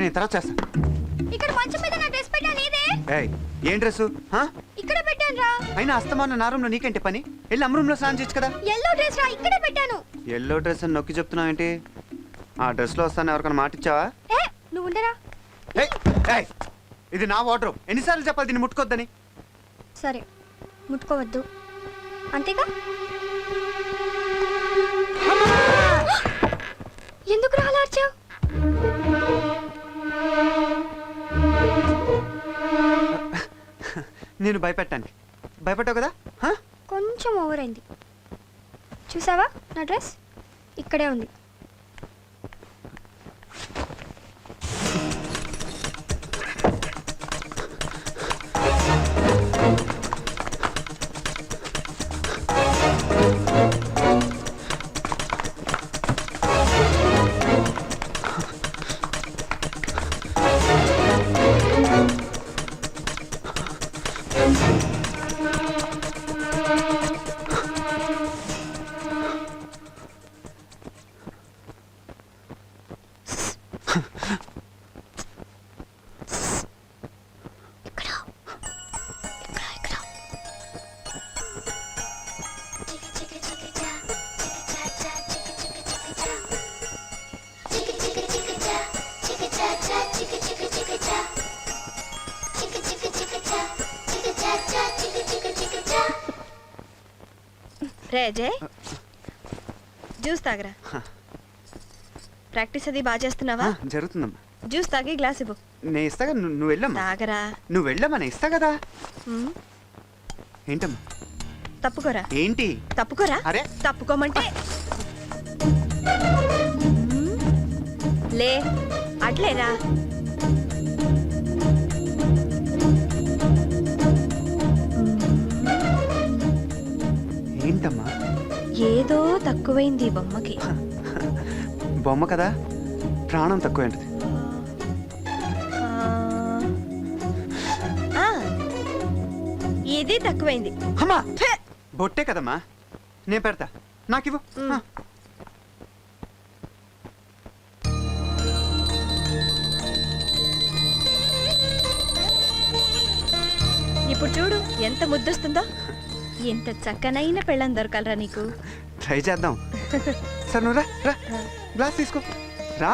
నేను తర్వాత చేస్తా. ఇక్కడ మంచం మీద నా డ్రెస్ పెట్టాను ఇదే. ఏయ్ ఏం డ్రెస్? ఇక్కడ పెట్టాను రా. అయినా అస్తమాన నా రూమ్ లో నీకేంటి పని? వెళ్ళి అమ్మ రూమ్ లో స్నానం చేయొచ్చు కదా. ఎల్లో డ్రెస్ రా, ఇక్కడ పెట్టాను. ఎల్లో డ్రెస్ అని నొక్కి చెప్తున్నావు ఏంటి? ఆ డ్రెస్ లో వస్తాను ఎవరికైనా మాట ఇచ్చావా? నువ్వు ఉండరా. ఇది నా వార్డ్రోబ్, ఎన్నిసార్లు చెప్పాలి దీన్ని ముట్టుకోద్దని? సరే ముట్టుకోవద్దు అంతేగా. ఎందుకు రాలా వచ్చావు? నేను భయపెట్టాను, భయపెట్టావు కదా. కొంచెం ఓవర్ అయింది. చూసావా నా డ్రెస్ ఇక్కడే ఉంది. రే అజయ్, జ్యూస్ తాగరా. ప్రాక్టీస్ అది బాగా చేస్తున్నావా? జరుగుతుందమ్మా. జ్యూస్ తాగి గ్లాస్ ఇవ్వు. నేను ఇస్తాగా, నువ్వు వెళ్ళమ్మా. తాగరా. నువ్వు వెళ్ళమ్మా, నేను ఇస్తా కదా. ఏంటమ్మా? తప్పుకోరా. ఏంటి తప్పుకోరా? అరే తప్పుకోమంటే లే, అట్లేరా. ఏంటమ్మా? ఏదో తక్కువైంది ఈ బొమ్మకి. బొమ్మ కదా, ప్రాణం తక్కువ ఏంటిది? ఇది తక్కువైంది. అమ్మా బొట్టే కదమ్మా, నేను పెడతా, నాకివ్వు. ఇప్పుడు చూడు ఎంత ముద్దొస్తుందో. ఎంత చక్కనైన పెళ్ళం దొరకాలరా నీకు. ట్రై చేద్దాం. సరే నువ్వు రా, గ్లాస్ తీసుకో రా.